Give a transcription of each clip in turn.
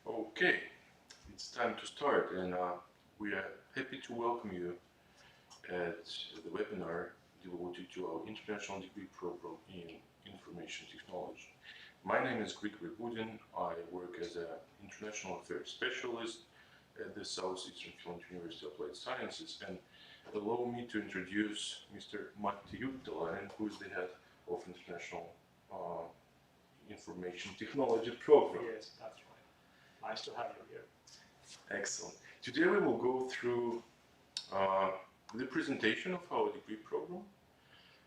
Okay, it's time to start, and we are happy to welcome you at the webinar devoted to our international degree program in information technology. My name is Grigory Budin. I work as an international affairs specialist at the Southeastern Finland University of Applied Sciences, and allow me to introduce Mr. Matti Juutilainen, who is the head of international information technology program. Yes, that's right. Nice to have you here. Excellent. Today we will go through the presentation of our degree program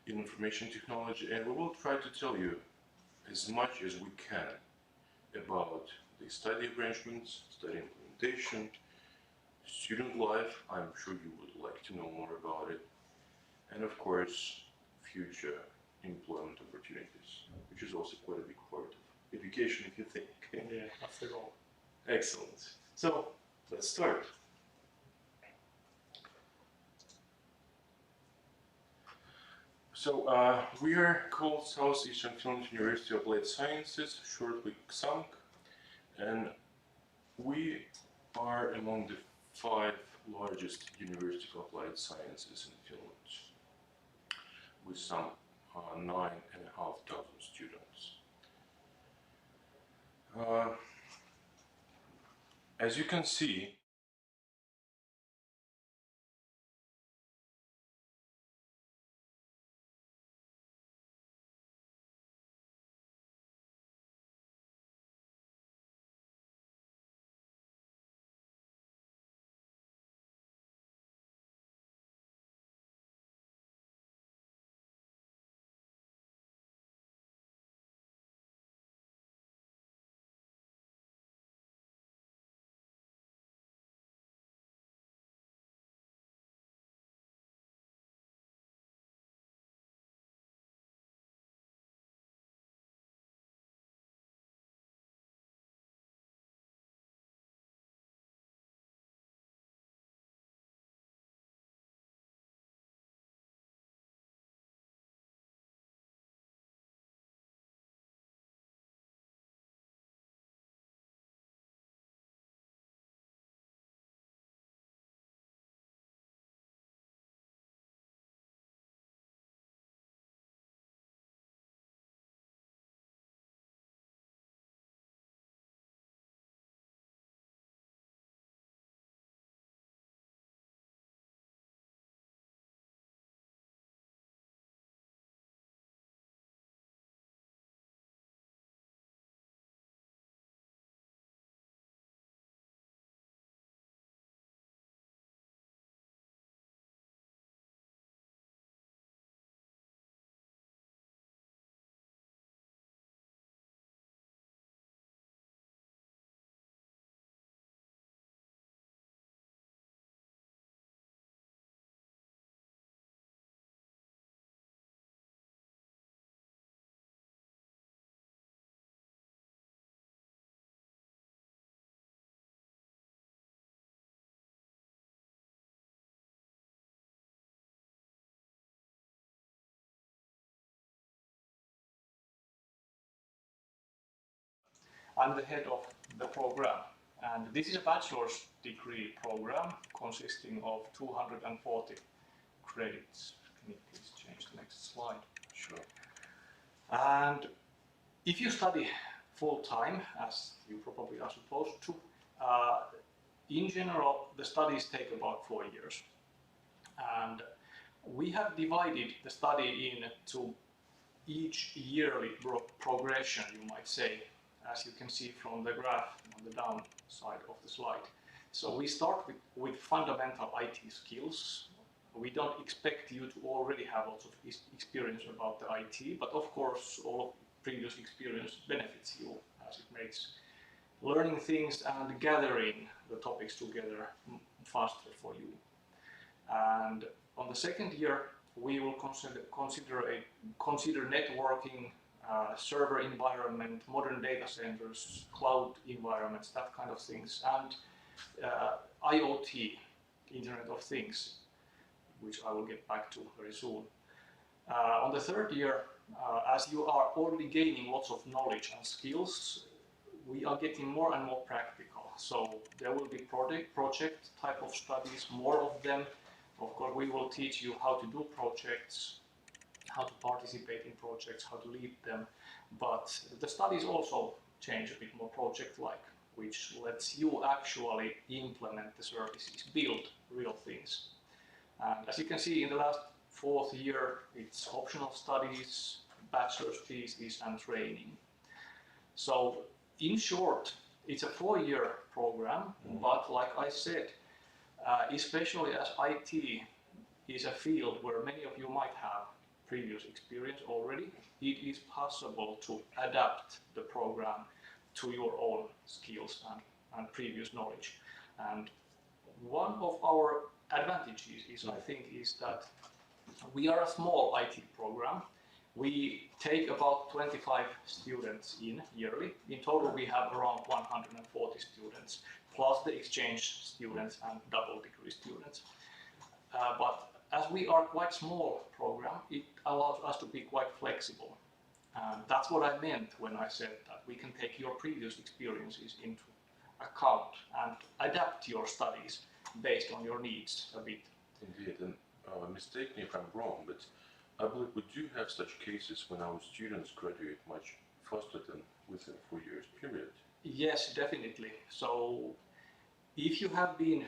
in information technology, and we will try to tell you as much as we can about the study arrangements, study implementation, student life. I'm sure you would like to know more about it, and of course future employment opportunities, which is also quite a big part of education, if you think. Yeah, that's the goal. Excellent. So let's start. So we are called Southeastern Finland University of Applied Sciences, shortly Xamk, and we are among the 5 largest universities of applied sciences in Finland, with some 9,500 students. As you can see, I'm the head of the program, and this is a bachelor's degree program consisting of 240 credits. Can you please change the next slide? sure. And if you study full-time, as you probably are supposed to, in general the studies take about 4 years. And we have divided the study into each yearly progression, you might say, as you can see from the graph on the down side of the slide. So we start with fundamental IT skills. We don't expect you to already have lots of experience about the IT, but of course all of previous experience benefits you, as it makes learning things and gathering the topics together faster for you. And on the second year we will consider networking, server environment, modern data centers, cloud environments, that kind of things, and IoT, Internet of Things, which I will get back to very soon. On the third year, as you are already gaining lots of knowledge and skills, we are getting more and more practical. So there will be project type of studies, more of them. Of course, we will teach you how to do projects, how to participate in projects, how to lead them. But the studies also change a bit more project-like, which lets you actually implement the services, build real things. And as you can see, in the last 4th year, it's optional studies, bachelor's thesis, and training. So in short, it's a 4-year program, but like I said, especially as IT is a field where many of you might have previous experience already, it is possible to adapt the program to your own skills and previous knowledge. And one of our advantages is, I think, is that we are a small IT program. We take about 25 students in yearly. In total, we have around 140 students, plus the exchange students and double degree students. But as we are quite small program, it allows us to be quite flexible. That's what I meant when I said that we can take your previous experiences into account and adapt your studies based on your needs a bit. Indeed, and mistake me if I'm wrong, but I believe we do have such cases when our students graduate much faster than within 4 years period. Yes, definitely. So if you have been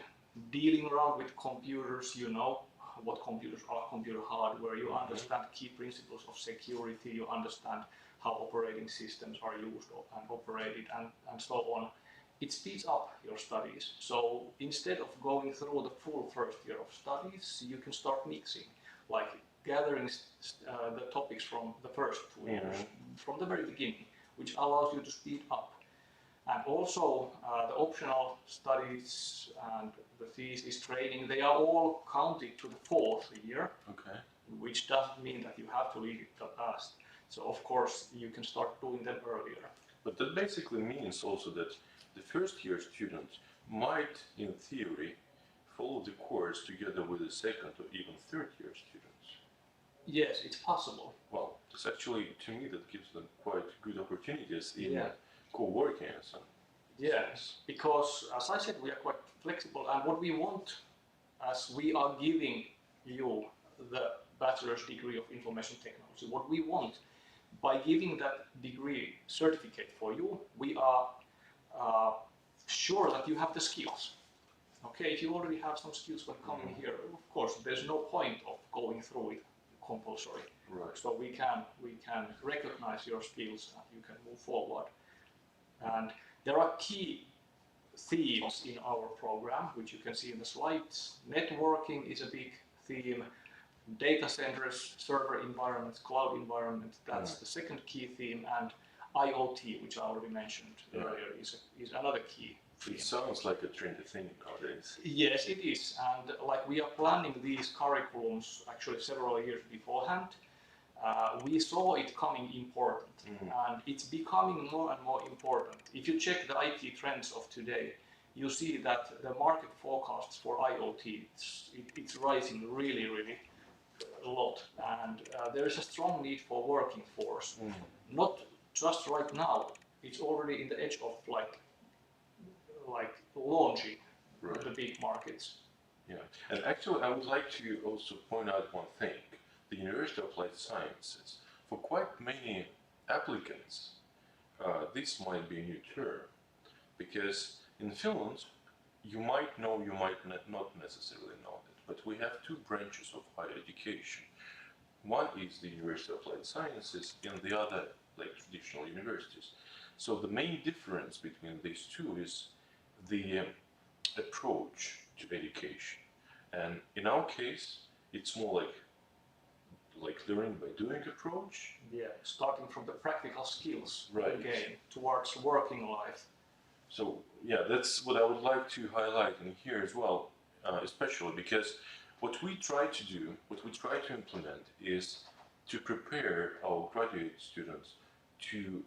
dealing around with computers, you know what computers are, computer hardware, you understand key principles of security, you understand how operating systems are used and operated and so on. It speeds up your studies. So instead of going through the full 1st year of studies, you can start mixing, like gathering the topics from the first 2 years, from the very beginning, which allows you to speed up. And also the optional studies and the thesis training, they are all counted to the 4th year, which doesn't mean that you have to leave it that fast. So of course you can start doing them earlier. But that basically means also that the 1st year student might, in theory, follow the course together with the 2nd or even 3rd year students. Yes, it's possible. Well, it's actually, to me, that gives them quite good opportunities in co-working and so on. Yes, because as I said, we are quite flexible, and what we want, as we are giving you the bachelor's degree of information technology, what we want by giving that degree certificate for you, we are sure that you have the skills. Okay, if you already have some skills when coming here, of course, there's no point of going through it compulsory. Right. So we can recognize your skills and you can move forward. And there are key themes in our program, which you can see in the slides. Networking is a big theme. Data centers, server environments, cloud environment, that's the second key theme. And IoT, which I already mentioned earlier, is another key theme. It sounds like a trendy thing nowadays. Yes, it is. And like we are planning these curriculums actually several years beforehand. We saw it coming important, and it's becoming more and more important. If you check the IT trends of today, you see that the market forecasts for IoT, it's rising really, really a lot. And there is a strong need for working force. Not just right now, it's already in the edge of like launching the big markets. Yeah, and actually I would like to also point out one thing. The University of Applied Sciences, for quite many applicants, this might be a new term, because in Finland, you might know, you might not necessarily know it, but we have 2 branches of higher education. One is the University of Applied Sciences, and the other, like traditional universities. So the main difference between these 2 is the approach to education. And in our case, it's more like learning by doing approach. Yeah, starting from the practical skills Right. towards working life. So yeah, that's what I would like to highlight in here as well, especially because what we try to do, what we try to implement is to prepare our graduate students to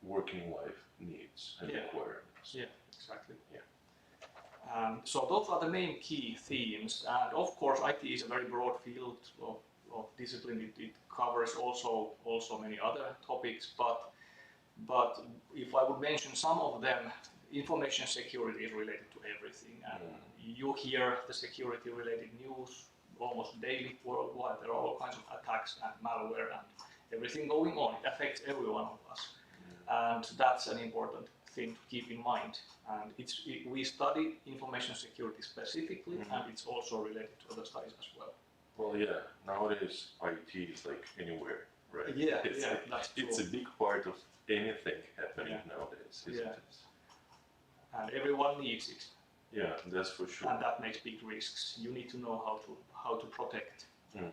working life needs and requirements. Yeah, exactly. Yeah. So those are the main key themes, and of course IT is a very broad field of discipline. It covers also many other topics, but if I would mention some of them, information security is related to everything, and you hear the security related news almost daily worldwide. There are all kinds of attacks and malware and everything going on. It affects every one of us, and that's an important thing to keep in mind. And we study information security specifically, and it's also related to other studies as well. Well, yeah, nowadays IT is like anywhere, right? Yeah, that's true. It's a big part of anything happening nowadays, isn't it? And everyone needs it. Yeah, that's for sure. And that makes big risks. You need to know how to protect,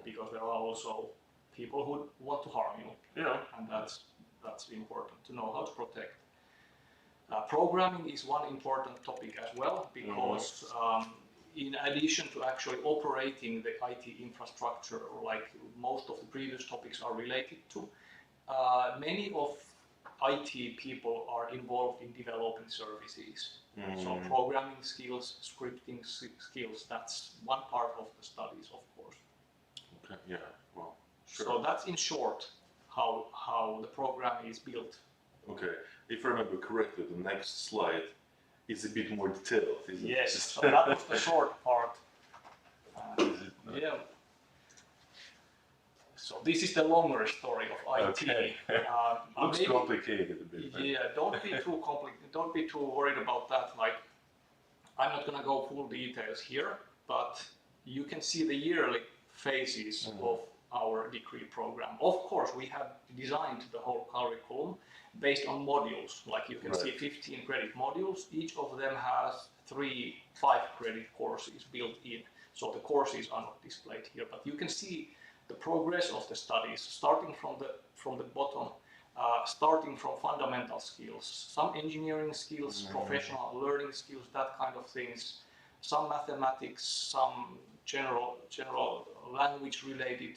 because there are also people who want to harm you. Yeah. And that's important to know how to protect. Programming is one important topic as well, because in addition to actually operating the IT infrastructure, like most of the previous topics are related to, many of IT people are involved in developing services. So programming skills, scripting skills, that's one part of the studies, of course. Okay, yeah, well, sure. So that's in short how the program is built. Okay, if I remember correctly, the next slide is a bit more detailed, isn't it? Yes, so that was the short part. Yeah. So this is the longer story of IT. Okay. Looks complicated a bit. Yeah, don't be too complicated. Don't be too worried about that. Like, I'm not gonna go full details here, but you can see the yearly phases of our degree program. Of course, we have designed the whole curriculum based on modules. Like you can see 15 credit modules. Each of them has 3 5-credit courses built in. So the courses are not displayed here, but you can see the progress of the studies, starting from the bottom, starting from fundamental skills, some engineering skills, professional learning skills, that kind of things, some mathematics, some general language related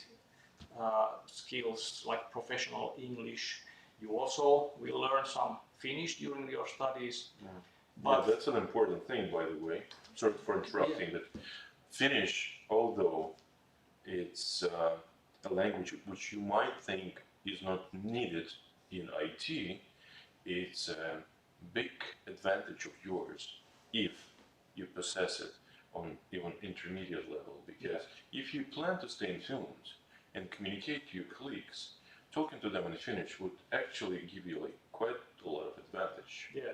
skills like professional English. You also will learn some Finnish during your studies. But that's an important thing, by the way. Sorry for interrupting, but Finnish, although it's a language which you might think is not needed in IT, it's a big advantage of yours if you possess it on even intermediate level. Because if you plan to stay in Finland and communicate to your colleagues, talking to them in Finnish would actually give you like quite a lot of advantage. Yeah.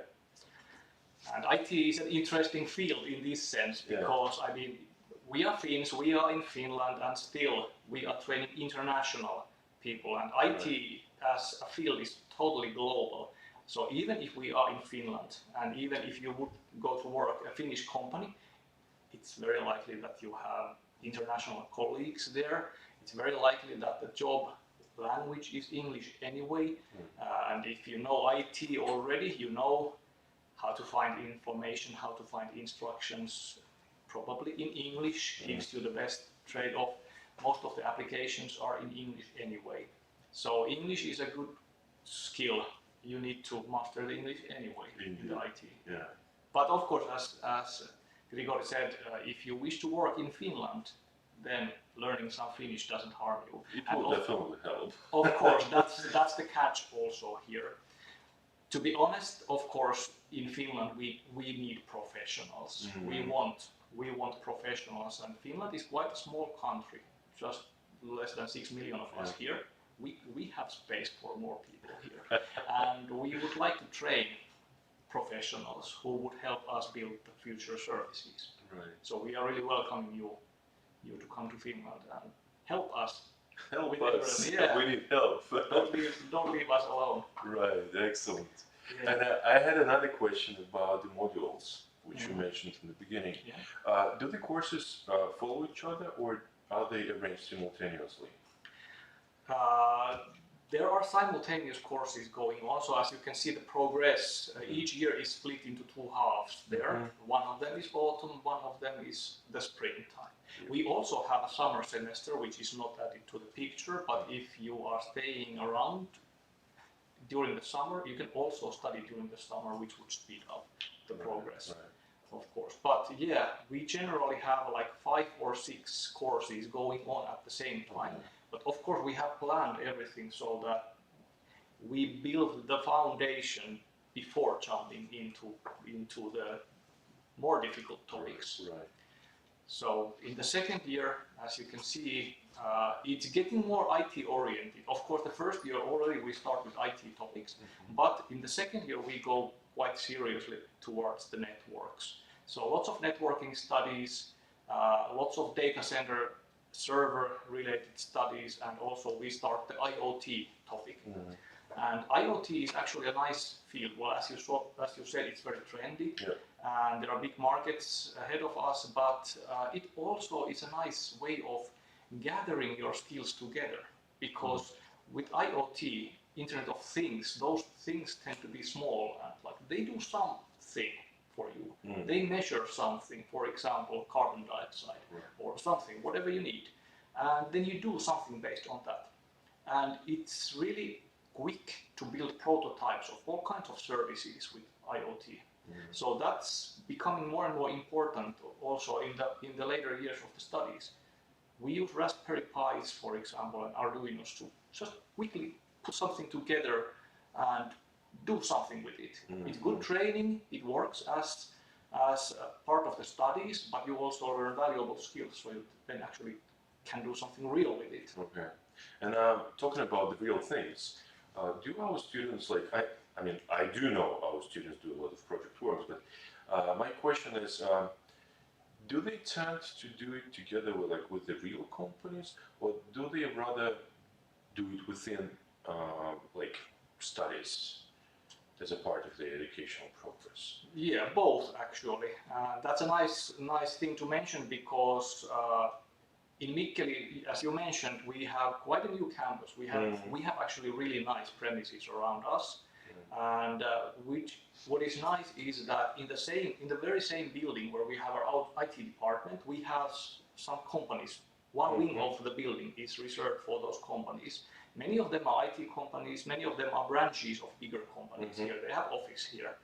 And IT is an interesting field in this sense, because I mean, we are Finns, we are in Finland, and still we are training international people, and IT as a field is totally global. So even if we are in Finland, and even if you would go to work a Finnish company, it's very likely that you have international colleagues there. It's very likely that the job language is English anyway, and if you know IT already, you know how to find information, how to find instructions, probably in English, gives you the best trade-off. Most of the applications are in English anyway. So English is a good skill. You need to master the English anyway in the IT. Yeah. But of course, as Grigory said, if you wish to work in Finland, then learning some Finnish doesn't harm you. It will definitely help. Of course, that's the catch also here. To be honest, of course, in Finland we need professionals. We want professionals, and Finland is quite a small country, just less than 6 million of us here. We have space for more people here, and we would like to train professionals who would help us build the future services. Right. So we are really welcoming you to come to Finland and help us. Help with us. everything. We need help. Don't leave us alone. Right, excellent. Yeah. And I had another question about the modules, which you mentioned in the beginning. Yeah. Do the courses follow each other, or are they arranged simultaneously? There are simultaneous courses going on, so as you can see the progress, each year is split into 2 halves there. One of them is autumn, one of them is the springtime. We also have a summer semester, which is not added to the picture, but if you are staying around during the summer, you can also study during the summer, which would speed up the progress, of course. But yeah, we generally have like 5 or 6 courses going on at the same time. But of course, we have planned everything so that we build the foundation before jumping into the more difficult topics. Right. So in the second year, as you can see, it's getting more IT oriented. Of course, the first year already we start with IT topics, but in the second year we go quite seriously towards the networks. So lots of networking studies, lots of data center server related studies, and also we start the IoT topic. And IoT is actually a nice field. Well, as you said, it's very trendy, and there are big markets ahead of us. But it also is a nice way of gathering your skills together, because with IoT, Internet of Things, those things tend to be small and like they do something for you. They measure something, for example, carbon dioxide or something, whatever you need, and then you do something based on that. And it's really quick to build prototypes of all kinds of services with IoT. So that's becoming more and more important also in the later years of the studies. We use Raspberry Pis, for example, and Arduinos to just quickly put something together and do something with it. It's good training, it works as a part of the studies, but you also learn valuable skills, so you then actually can do something real with it. Okay. And talking about the real things, do our students, like, I mean, I do know our students do a lot of project work, but my question is, do they tend to do it together with the real companies, or do they rather do it within studies as a part of their educational progress? Yeah, both actually. That's a nice thing to mention, because in Mikkeli, as you mentioned, we have quite a new campus. We have actually really nice premises around us, and what is nice is that in the very same building where we have our IT department, we have some companies. One wing of the building is reserved for those companies. Many of them are IT companies. Many of them are branches of bigger companies here. They have office here.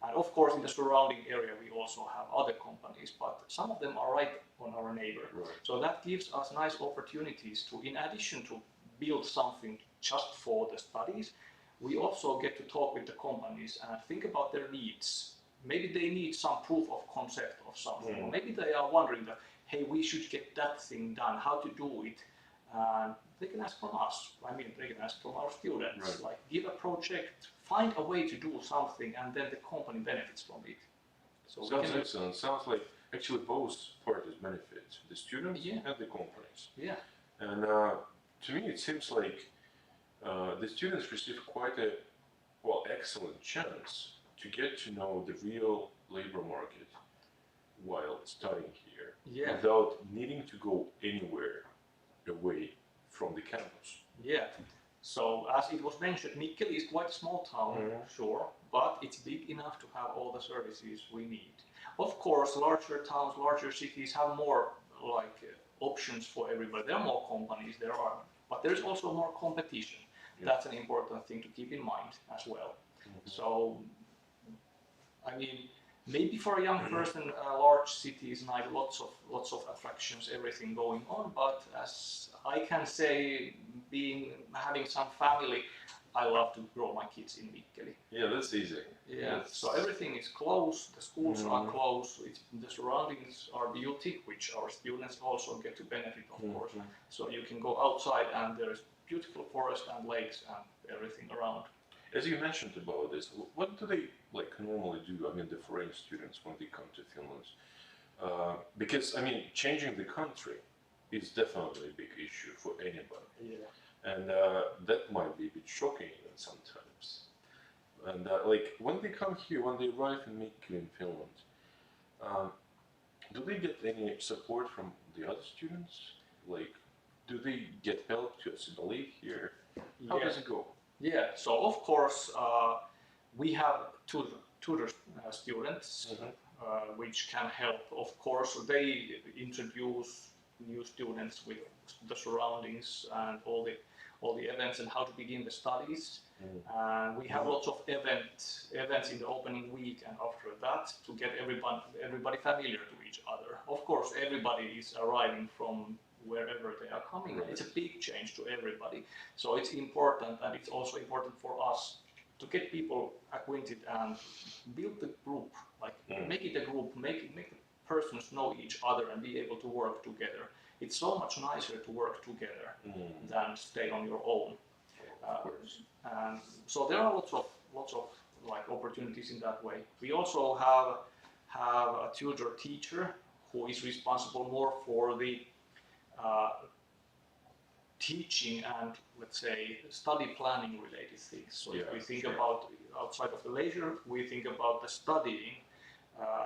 And of course, in the surrounding area, we also have other companies, but some of them are right on our neighbor. So that gives us nice opportunities to, in addition to build something just for the studies, we also get to talk with the companies and think about their needs. Maybe they need some proof of concept of something, or maybe they are wondering that, hey, we should get that thing done, how to do it. They can ask from us. I mean, they can ask from our students, like give a project, find a way to do something, and then the company benefits from it. So sounds excellent. Sounds like actually both parties benefit, the students and the companies. Yeah. And to me, it seems like the students receive quite a excellent chance to get to know the real labor market while studying here, without needing to go anywhere away from the campus. Yeah. So as it was mentioned, Mikkeli is quite a small town, sure, but it's big enough to have all the services we need. Of course, larger towns, larger cities have more options for everybody. There are more companies, but there's also more competition. That's an important thing to keep in mind as well. So, I mean, maybe for a young person, large cities need lots of attractions, everything going on. But as I can say, having some family, I love to grow my kids in Mikkeli. Yeah, that's easy. Yeah, so everything is close. The schools are close. The surroundings are beauty, which our students also get to benefit, of course. So you can go outside, and there is beautiful forest and lakes and everything around. As you mentioned about this, what do they normally do? I mean, the foreign students when they come to Finland, because I mean, changing the country is definitely a big issue for anybody. Yeah. And that might be a bit shocking even sometimes. And when they come here, when they arrive in Mikkeli in Finland, do they get any support from the other students? Do they get help to assimilate here? How does it go? Yeah, so of course we have tutor students which can help. Of course, they introduce new students with the surroundings and all the events and how to begin the studies. We have lots of events in the opening week and after that to get everybody familiar to each other. Of course, everybody is arriving from wherever they are coming. It's a big change to everybody. So it's important, and it's also important for us to get people acquainted and build the group, like make it a group, make the persons know each other and be able to work together. It's so much nicer to work together than stay on your own. And so there are lots of like opportunities in that way. We also have a tutor teacher who is responsible more for the teaching and, let's say, study planning related things. So if we think about outside of the leisure, we think about the studying.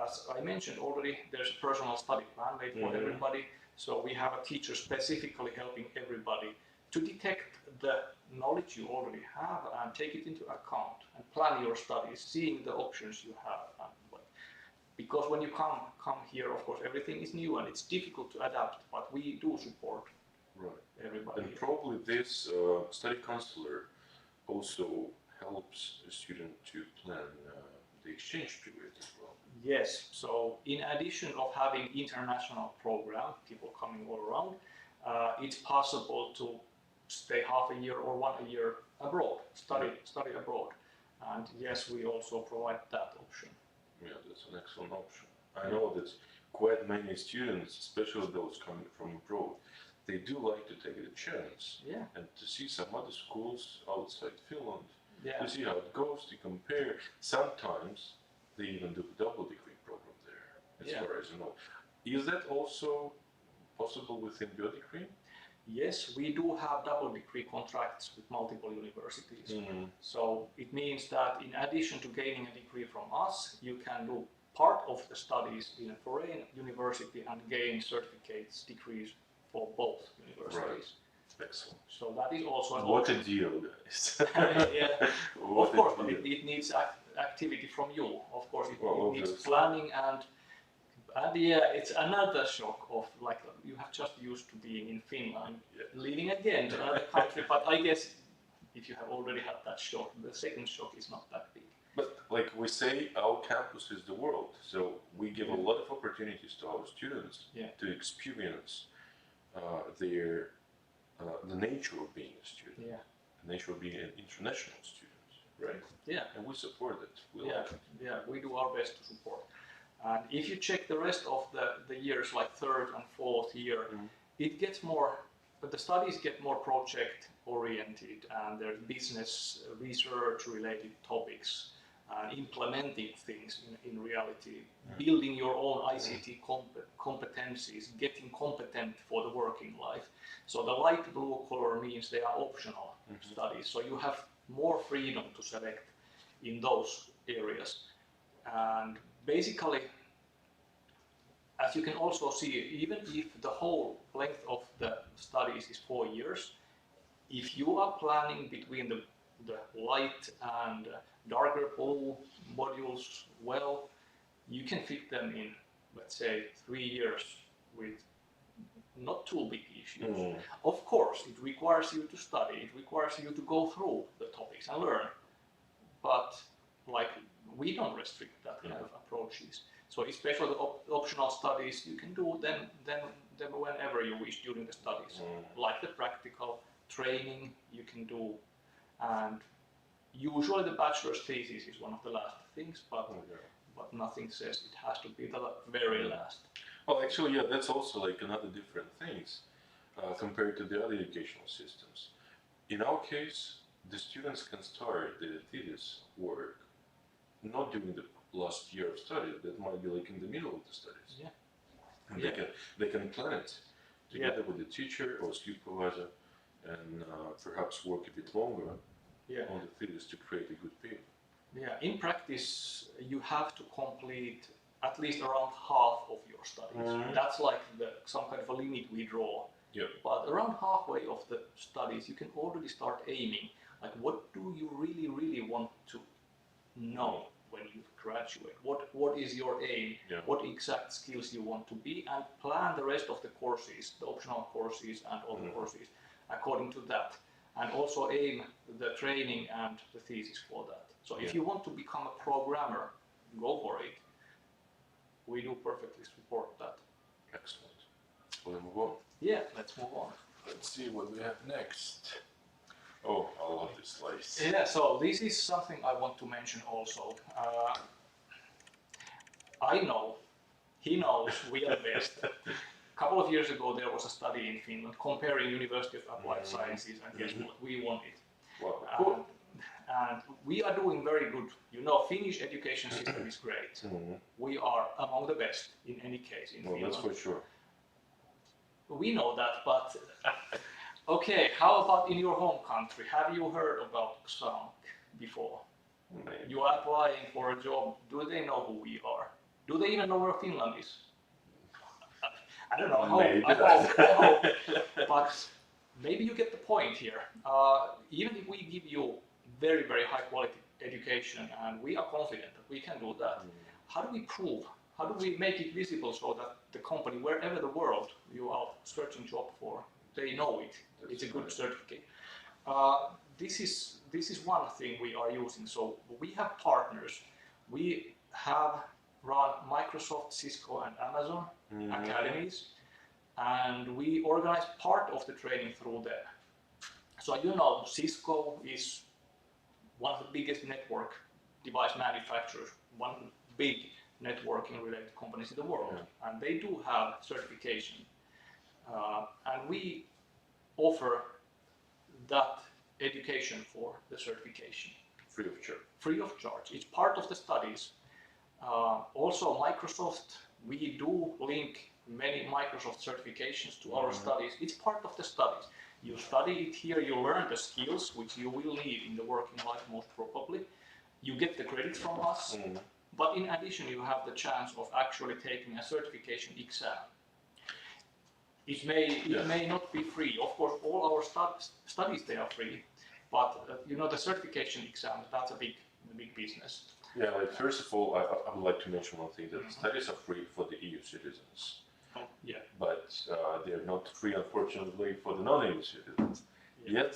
As I mentioned already, there's a personal study plan made for everybody. So we have a teacher specifically helping everybody to detect the knowledge you already have and take it into account and plan your studies, seeing the options you have. Because when you come here, of course, everything is new and it's difficult to adapt, but we do support everybody. And probably this study counselor also helps the student to plan the exchange period as well. Yes, so in addition of having international program, people coming all around, it's possible to stay half a year or 1 year abroad, study abroad. And yes, we also provide that option. Yeah, that's an excellent option. I know that quite many students, especially those coming from abroad, they do like to take the chance and to see some other schools outside Finland, to see how it goes, to compare. Sometimes they even do a double degree program there, as far as you know. Is that also possible within your degree? Yes, we do have double degree contracts with multiple universities. So it means that in addition to gaining a degree from us, you can do part of the studies in a foreign university and gain certificates, degrees for both universities. Right. Excellent. So that is also an What a deal, guys. Of course, but it needs activity from you. Of course, it needs planning and it's another shock of like you have just used to being in Finland, leaving again to another country. But I guess if you have already had that shock, the second shock is not that big. But like we say, our campus is the world, so we give a lot of opportunities to our students to experience the nature of being a student, the nature of being an international student, right? Yeah. And we support it. We do our best to support. And if you check the rest of the years, like third and fourth year, it gets more, but the studies get more project oriented and there's business research related topics and implementing things in reality, building your own ICT competencies, getting competent for the working life. So the light blue color means they are optional studies. So you have more freedom to select in those areas. And basically, as you can also see, even if the whole length of the studies is 4 years, if you are planning between the light and darker blue modules well, you can fit them in, let's say, 3 years with not too big issues. Of course, it requires you to study, it requires you to go through the topics and learn, but like we don't restrict that kind of approaches. So especially the optional studies, you can do them whenever you wish during the studies. Like the practical training you can do, and usually the bachelor's thesis is one of the last things, but nothing says it has to be the very last. Well, actually, yeah, that's also like another different things compared to the other educational systems. In our case, the students can start the thesis work not during the last year of study, that might be like in the middle of the studies. And they can plan it together with the teacher or supervisor and perhaps work a bit longer on the thesis to create a good paper. In practice, you have to complete at least around half of your studies. That's like some kind of a limit we draw. But around halfway of the studies, you can already start aiming. Like, what do you really, really want to know when you graduate? What is your aim? What exact skills you want to be, and plan the rest of the courses, the optional courses and all the courses according to that. And also aim the training and the thesis for that. So if you want to become a programmer, go for it. We do perfectly support that. Excellent. We'll move on. Yeah, let's move on. Let's see what we have next. Oh, I love this slice. Yeah, so this is something I want to mention also. I know, he knows, we are the best. A couple of years ago there was a study in Finland comparing University of Applied Sciences, and guess what, we won it. Wow, cool. And we are doing very good. You know, Finnish education system is great. We are among the best in any case in Finland. That's for sure. We know that, but okay, how about in your home country? Have you heard about Xamk before? Maybe. You are applying for a job. Do they know who we are? Do they even know where Finland is? I don't know. I hope. But maybe you get the point here. Even if we give you very, very high quality education and we are confident that we can do that, how do we prove? How do we make it visible so that the company, wherever the world you are searching job for, they know it? It's a good certificate. This is one thing we are using. So we have partners. We have run Microsoft, Cisco, and Amazon academies, and we organize part of the training through there. So you know, Cisco is one of the biggest network device manufacturers, one of the big networking related companies in the world, and they do have certification, and we offer that education for the certification. Free of charge. Free of charge. It's part of the studies. Also Microsoft, we do link many Microsoft certifications to our studies. It's part of the studies. You study it here, you learn the skills which you will need in the working life most probably. You get the credits from us, but in addition you have the chance of actually taking a certification exam. It may not be free. Of course, all our studies they are free, but you know, the certification exam, that's a big business. Yeah, like first of all, I would like to mention one thing, that studies are free for the EU citizens. Yeah. But they're not free, unfortunately, for the non-EU citizens. Yeah. Yet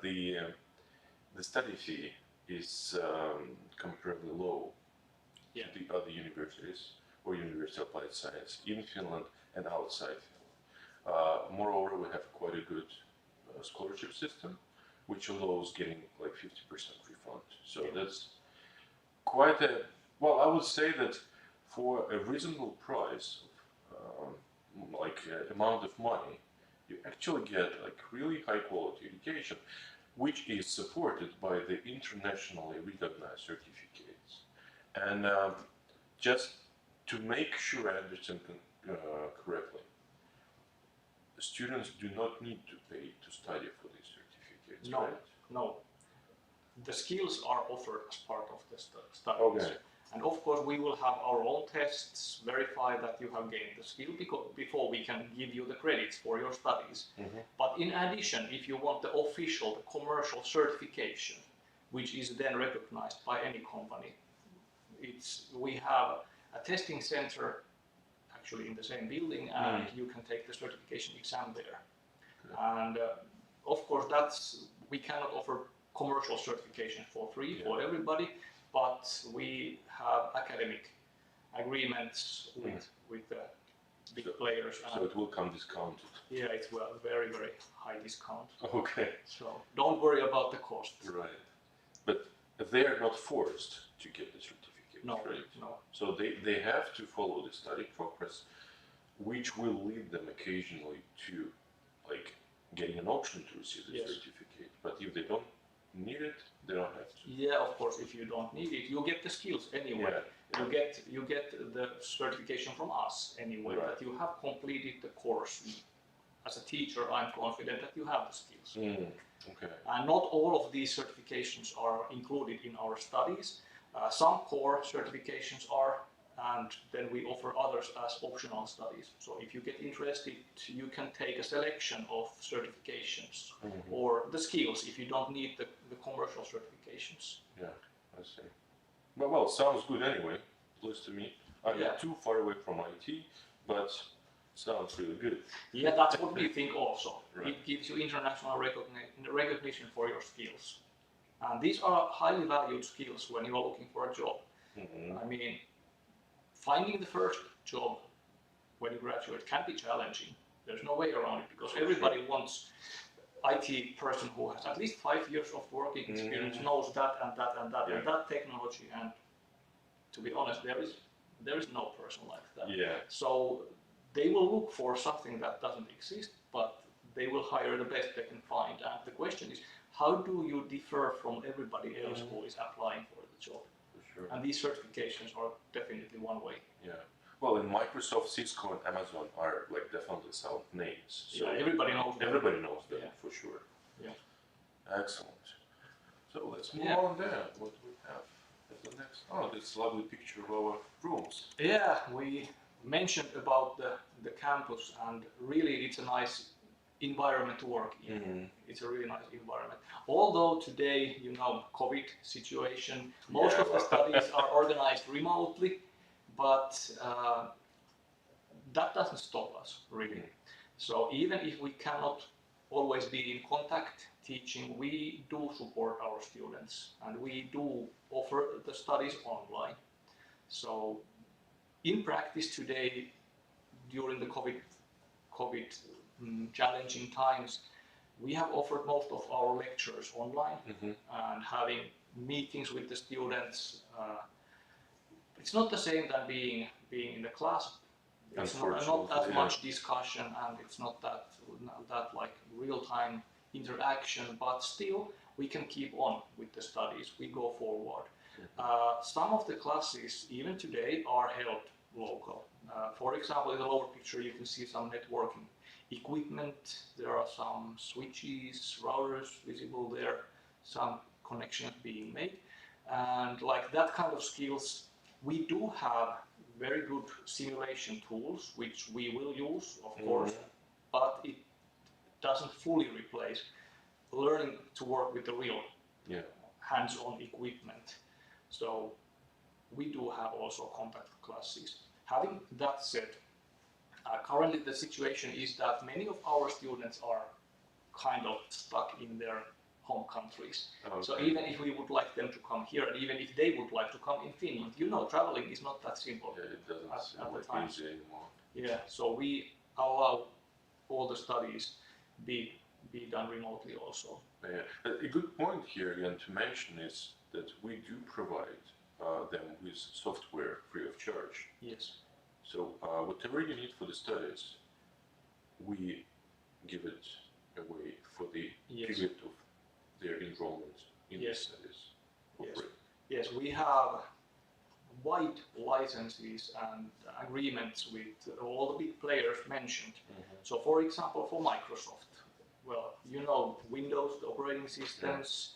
the study fee is comparably low to the other universities or University of Applied Science in Finland and outside Finland. Moreover, we have quite a good scholarship system, which allows getting like 50% refund. So that's quite a, well, I would say that for a reasonable price, amount of money, you actually get like really high quality education, which is supported by the internationally recognized certificates. And just to make sure I understand correctly, students do not need to pay to study for these certificates, No, right? no. The skills are offered as part of the studies. Okay. And of course we will have our own tests, verify that you have gained the skill before we can give you the credits for your studies. But in addition, if you want the official, the commercial certification, which is then recognized by any company, we have a testing center actually in the same building, and you can take the certification exam there. And of course we cannot offer commercial certification for free for everybody, but we have academic agreements with the big players. So it will come discounted. Yeah, it's very, very high discount. Okay. So don't worry about the cost. Right. But they are not forced to get the certificate, No, right? no. So they have to follow the study progress, which will lead them occasionally to like getting an option to receive the certificate. But if they don't need it, they don't have to. Yeah, of course, if you don't need it, you get the skills anyway. You get the certification from us anyway, that you have completed the course. As a teacher, I'm confident that you have the skills. Okay. And not all of these certifications are included in our studies. Some core certifications are, and then we offer others as optional studies. So if you get interested, you can take a selection of certifications or the skills if you don't need the commercial certifications. Yeah, I see. Well, sounds good anyway, at least to me. I'm not too far away from IT, but sounds really good. Yeah, that's what we think also. Right. It gives you international recognition for your skills. And these are highly valued skills when you are looking for a job. I mean, finding the first job when you graduate can be challenging. There's no way around it, because everybody wants IT person who has at least 5 years of working experience knows that and that and that and that technology, and to be honest, there is no person like that. Yeah. So they will look for something that doesn't exist, but they will hire the best they can find. And the question is, how do you differ from everybody else who is applying for the job? For sure. And these certifications are definitely one way. Yeah. Well, in Microsoft, Cisco, and Amazon are like definitely sound names. So yeah, everybody knows them. Everybody knows them for sure. Yeah. Excellent. So let's move on there. What do we have as the next? Oh, this lovely picture of our rooms. Yeah, we mentioned about the campus, and really it's a nice environment to work in. It's a really nice environment. Although today, you know, COVID situation, most of the studies are organized remotely, but that doesn't stop us really. So even if we cannot always be in contact teaching, we do support our students and we do offer the studies online. So in practice today, during the COVID challenging times, we have offered most of our lectures online and having meetings with the students. It's not the same than being in the class. It's not as much discussion, and it's not that like real-time interaction, but still we can keep on with the studies. We go forward. Some of the classes, even today, are held local. For example, in the lower picture you can see some networking equipment. There are some switches, routers visible there, some connections being made, and like that kind of skills. We do have very good simulation tools, which we will use, of course, but it doesn't fully replace learning to work with the real hands-on equipment. So we do have also contact classes. Having that said, currently the situation is that many of our students are kind of stuck in their home countries. Okay. So even if we would like them to come here, and even if they would like to come in Finland, you know, traveling is not that simple. Yeah, it doesn't at the time. Easy anymore. Yeah, so we allow all the studies be done remotely also. Yeah. A good point here again to mention is that we do provide them with software free of charge. Yes. So whatever you need for the studies, we give it away for the period of their enrollment in the studies. Yes, we have wide licenses and agreements with all the big players mentioned. So for example, for Microsoft, well, you know, Windows, the operating systems,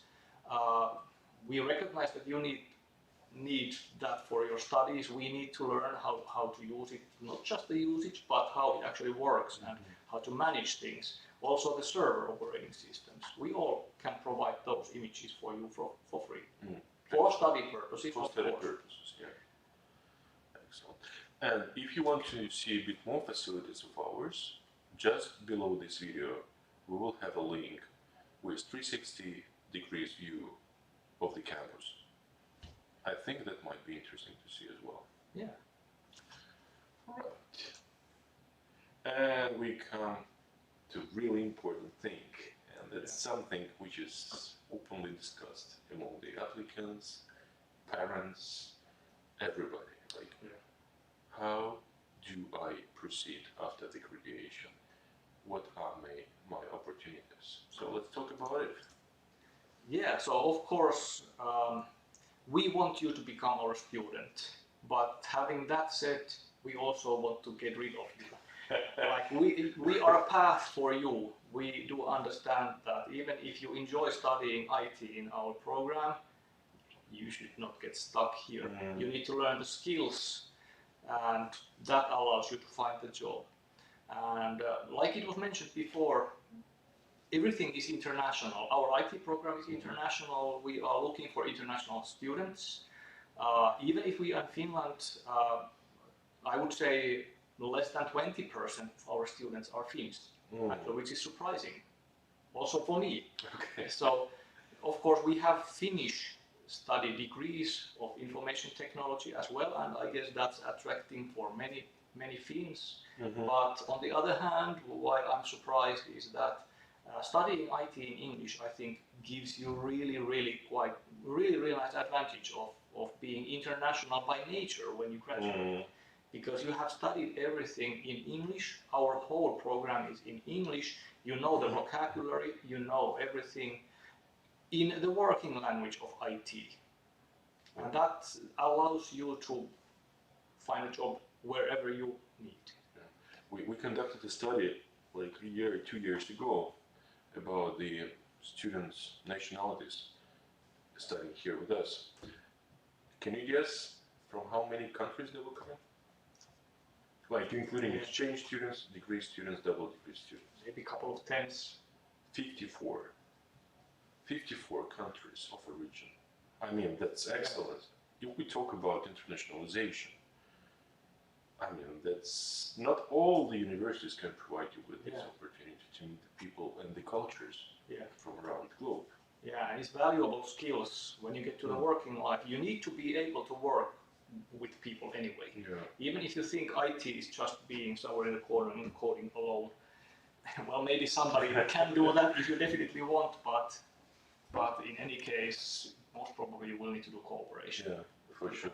we recognize that you need that for your studies. We need to learn how to use it, not just the usage, but how it actually works and how to manage things. Also the server operating systems. We all can provide those images for you for free. For study purposes, for study purposes, yeah. Excellent. And if you want to see a bit more facilities of ours, just below this video, we will have a link with 360 degrees view of the campus. I think that might be interesting to see as well. Yeah. Right. And we come to a really important thing, and that's something which is openly discussed among the applicants, parents, everybody. Like, how do I proceed after the graduation? What are my opportunities? So let's talk about it. Yeah, so of course, we want you to become our student, but having that said, we also want to get rid of you. Like we are a path for you. We do understand that even if you enjoy studying IT in our program, you should not get stuck here. You need to learn the skills, and that allows you to find the job. And like it was mentioned before, everything is international. Our IT program is international. We are looking for international students. Even if we are in Finland, I would say less than 20% of our students are Finns, actually, which is surprising, also for me. Okay. So, of course, we have Finnish study degrees of information technology as well, and I guess that's attracting for many Finns. But on the other hand, why I'm surprised is that Studying IT in English, I think, gives you really nice advantage of being international by nature when you graduate. Because you have studied everything in English, our whole program is in English, you know the vocabulary, you know everything in the working language of IT. And that allows you to find a job wherever you need. We conducted a study like a year or 2 years ago about the students' nationalities studying here with us. Can you guess from how many countries they were coming? Like including exchange students, degree students, double degree students. Maybe a couple of tens. 54. 54 countries of origin. I mean, that's excellent. If we talk about internationalization, I mean, that's not all the universities can provide you with this opportunity to meet the people and the cultures from around the globe. Yeah, and it's valuable skills when you get to the working life. You need to be able to work with people anyway. Even if you think IT is just being somewhere in the corner and coding alone. Well, maybe somebody can do that if you definitely want, but in any case, most probably you will need to do cooperation. Yeah, for sure.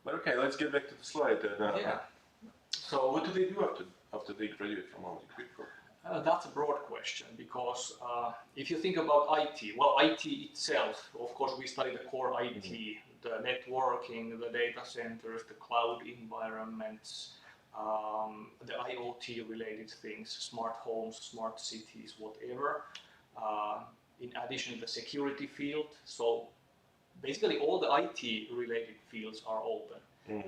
But okay, let's get back to the slide. So what do they do after they graduate from our degree program? That's a broad question, because if you think about IT, well, IT itself, of course, we study the core IT, the networking, the data centers, the cloud environments, the IoT related things, smart homes, smart cities, whatever. In addition, the security field. So basically all the IT related fields are open.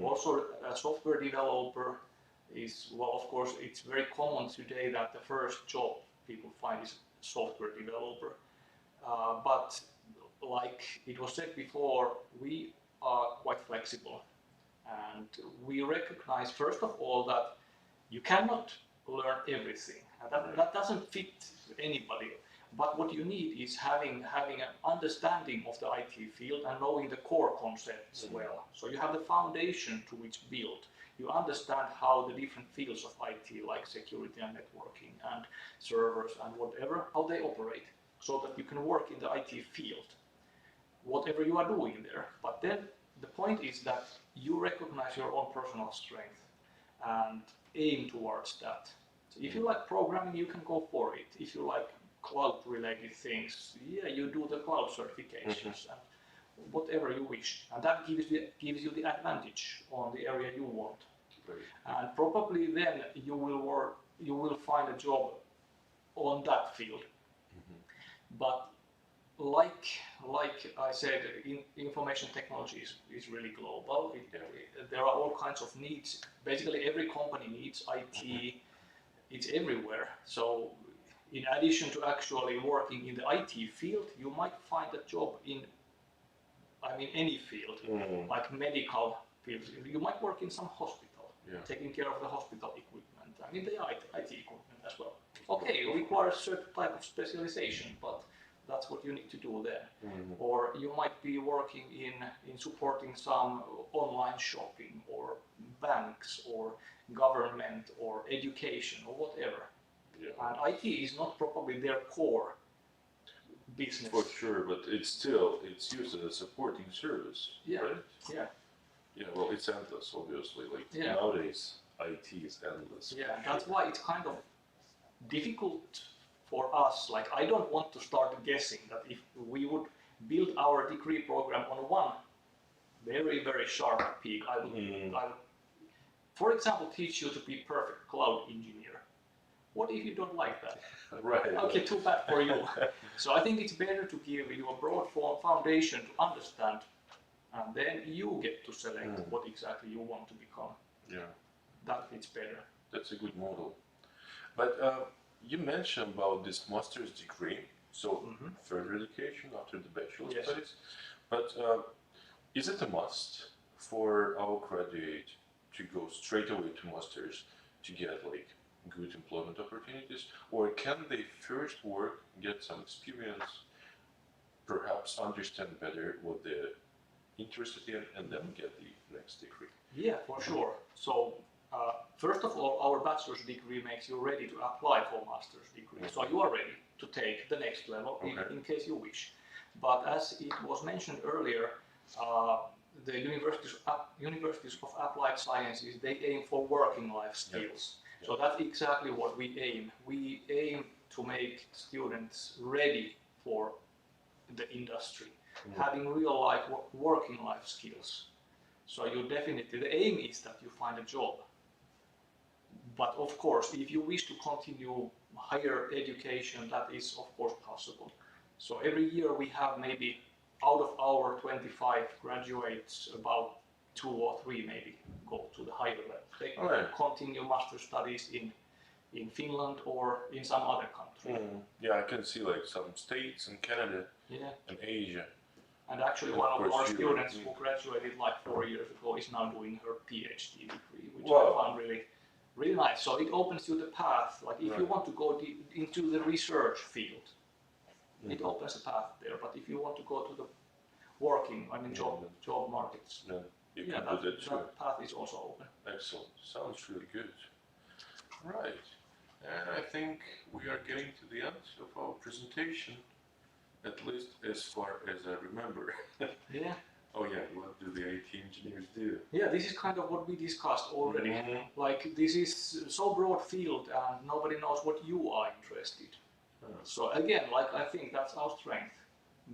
Also, a software developer is, well, of course, it's very common today that the first job people find is software developer. But like it was said before, we are quite flexible. And we recognize, first of all, that you cannot learn everything. That doesn't fit anybody. But what you need is having an understanding of the IT field and knowing the core concepts well. So you have the foundation to which build. You understand how the different fields of IT, like security and networking and servers and whatever, how they operate, so that you can work in the IT field, whatever you are doing there. But then the point is that you recognize your own personal strength and aim towards that. So if you like programming, you can go for it. If you like cloud-related things, you do the cloud certifications and whatever you wish, and that gives you the advantage on the area you want. And probably then you will find a job on that field. But like I said, information technology is really global. There are all kinds of needs. Basically, every company needs IT. It's everywhere. So in addition to actually working in the IT field, you might find a job in, any field, like medical field. You might work in some hospital, taking care of the hospital equipment. The IT equipment as well. Okay, it requires a certain type of specialization, but that's what you need to do there. Or you might be working in supporting some online shopping, or banks, or government, or education, or whatever. And IT is not probably their core business. For sure, but it's used as a supporting service, right? Yeah, well, it's endless, obviously. Nowadays, IT is endless. Yeah, that's why it's kind of difficult for us. Like, I don't want to start guessing that if we would build our degree program on one very, very sharp peak, I would, for example, teach you to be perfect cloud engineer. What if you don't like that? Right. Okay, too bad for you. So I think it's better to give you a broad foundation to understand, and then you get to select what exactly you want to become. Yeah. That fits better. That's a good model. But you mentioned about this master's degree, so further education after the bachelor's studies. But is it a must for our graduate to go straight away to master's to get good employment opportunities, or can they first work, get some experience, perhaps understand better what they're interested in, and then get the next degree? Yeah, for sure. So First of all, our bachelor's degree makes you ready to apply for master's degree. So you are ready to take the next level in case you wish. But as it was mentioned earlier, the universities of applied sciences, they aim for working life skills. Yeah. So that's exactly what we aim. We aim to make students ready for the industry, having real life working life skills. So you definitely, the aim is that you find a job. But of course, if you wish to continue higher education, that is of course possible. So every year we have maybe out of our 25 graduates, about 2 or 3 maybe go to the higher level. They continue master studies in Finland or in some other country. Yeah, I can see like some states in Canada and Asia. And actually one of our students who graduated like 4 years ago is now doing her PhD degree, which I found really nice. So it opens you the path. Like if you want to go into the research field, it opens a path there. But if you want to go to the working, job markets, you can do that too. That path is also open. Excellent. Sounds really good. Right. And I think we are getting to the end of our presentation, at least as far as I remember. Yeah. Oh yeah, what do the IT engineers do? Yeah, this is kind of what we discussed already. Like this is so broad field and nobody knows what you are interested. So again, like I think that's our strength.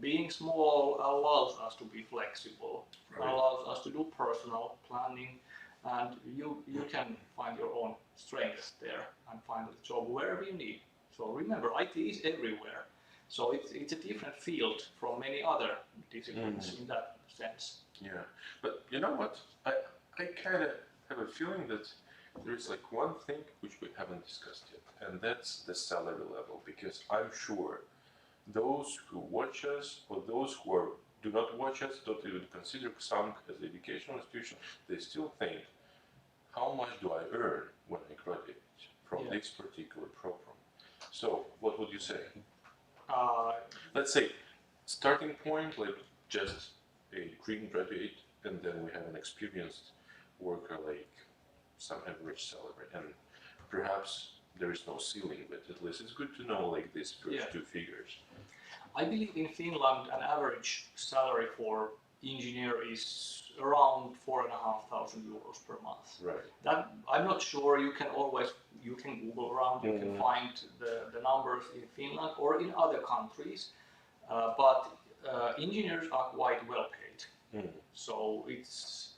Being small allows us to be flexible, allows us to do personal planning, and you can find your own strengths there and find a job wherever you need. So remember, IT is everywhere. So it's a different field from many other disciplines in that sense. Yeah, but you know what? I kind of have a feeling that there's like one thing which we haven't discussed yet, and that's the salary level, because I'm sure those who watch us or those who do not watch us, don't even consider Xamk as an educational institution, they still think, how much do I earn when I graduate from this particular program? So what would you say? Let's say starting point, like just a green graduate, and then we have an experienced worker, like some average salary, and perhaps there is no ceiling, but at least it's good to know like these first 2 figures. I believe in Finland an average salary for engineer is around 4,500 euros per month. Right. That I'm not sure. You can Google around. You can find the numbers in Finland or in other countries, but engineers are quite well paid. So it's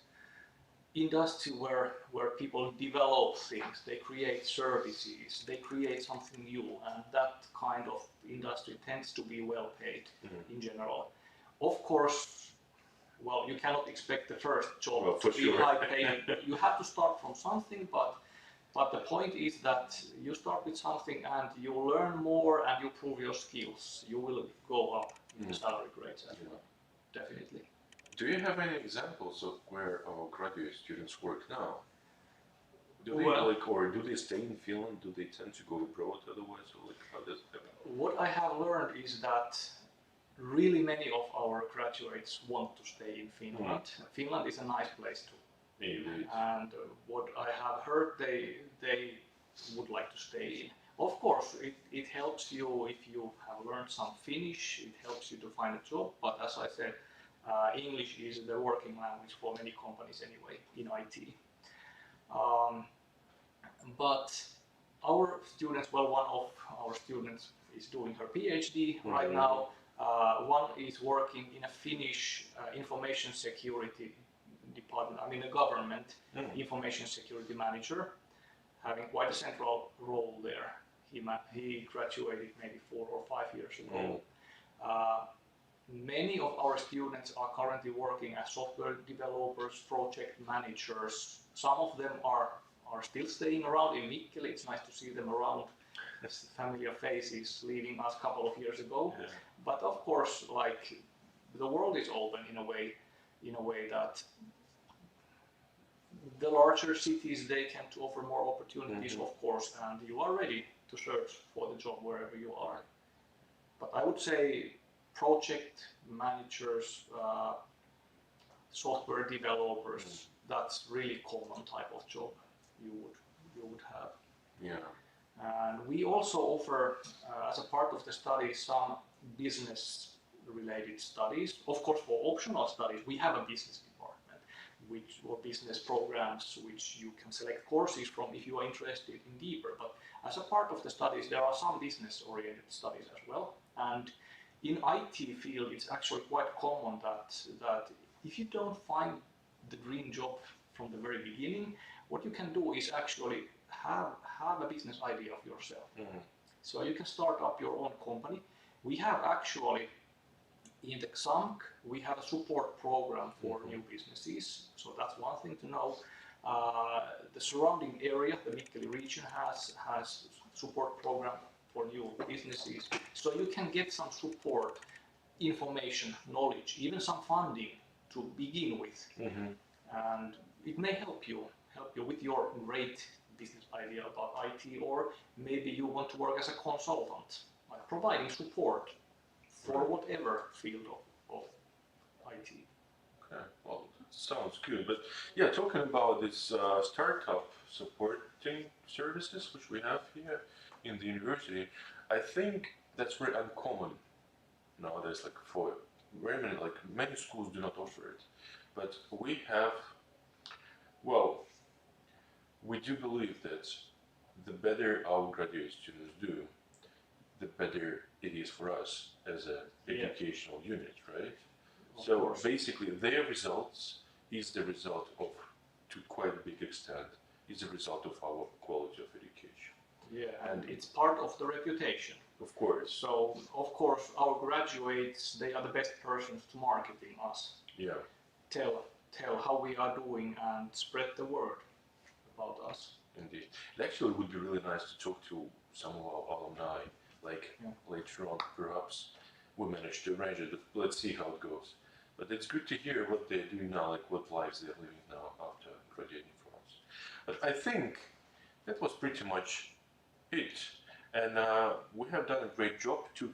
industry where people develop things, they create services, they create something new, and that kind of industry tends to be well paid in general. Of course, well, you cannot expect the first job to be high paid. You have to start from something, but the point is that you start with something and you learn more and you prove your skills. You will go up in the salary grades as well, definitely. Do you have any examples of where our graduate students work now? Do they or do they stay in Finland? Do they tend to go abroad otherwise? Or like, how does it happen? What I have learned is that really many of our graduates want to stay in Finland. Finland is a nice place to be. And what I have heard, they would like to stay in. Of course, it helps you if you have learned some Finnish, it helps you to find a job, but as I said, English is the working language for many companies anyway in IT. But our students, well, one of our students is doing her PhD right now. One is working in a Finnish information security department, I mean a government information security manager, having quite a central role there. He graduated maybe 4 or 5 years ago. Many of our students are currently working as software developers, project managers. Some of them are still staying around in Mikkeli. It's nice to see them around as familiar faces leaving us a couple of years ago. But of course, like the world is open in a way that the larger cities, they can offer more opportunities, of course, and you are ready to search for the job wherever you are. But I would say project managers, software developers, that's really common type of job. you would have. Yeah. And we also offer, as a part of the study, some business-related studies. Of course, for optional studies, we have a business department, or business programs, which you can select courses from if you are interested in deeper. But as a part of the studies, there are some business-oriented studies as well. And in IT field, it's actually quite common that if you don't find the dream job from the very beginning, what you can do is actually have a business idea of yourself. Mm-hmm. So you can start up your own company. We have actually, in the Xamk, we have a support program for new businesses. So that's one thing to know. The surrounding area, the Mikkeli region, has support program for new businesses. So you can get some support, information, knowledge, even some funding to begin with. Mm-hmm. And it may help you with your great business idea about IT, or maybe you want to work as a consultant, like providing support for whatever field of IT. Okay, well, sounds good. But yeah, talking about this startup supporting services which we have here in the university, I think that's very uncommon nowadays. Like for very many schools do not offer it, but we have. Well, we do believe that the better our graduate students do, the better it is for us as an educational unit, right? So basically, their results is the result of, to quite a big extent, is the result of our quality of education. Yeah, and it's part of the reputation. Of course. So, of course, our graduates, they are the best persons to marketing us. Yeah. Tell how we are doing and spread the word about us. Indeed. It actually would be really nice to talk to some of our alumni, like later on, perhaps we manage to arrange it, but let's see how it goes. But it's good to hear what they're doing now, like what lives they're living now after graduating from us. But I think that was pretty much it. And we have done a great job to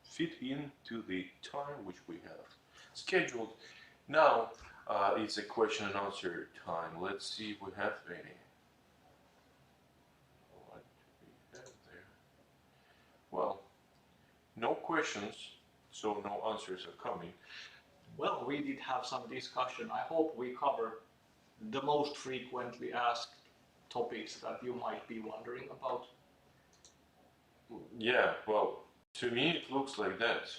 fit into the time which we have scheduled. Now it's a question and answer time. Let's see if we have any. What do we have there? Well, no questions, so no answers are coming. Well, we did have some discussion. I hope we covered the most frequently asked topics that you might be wondering about. Yeah, well, to me it looks like that.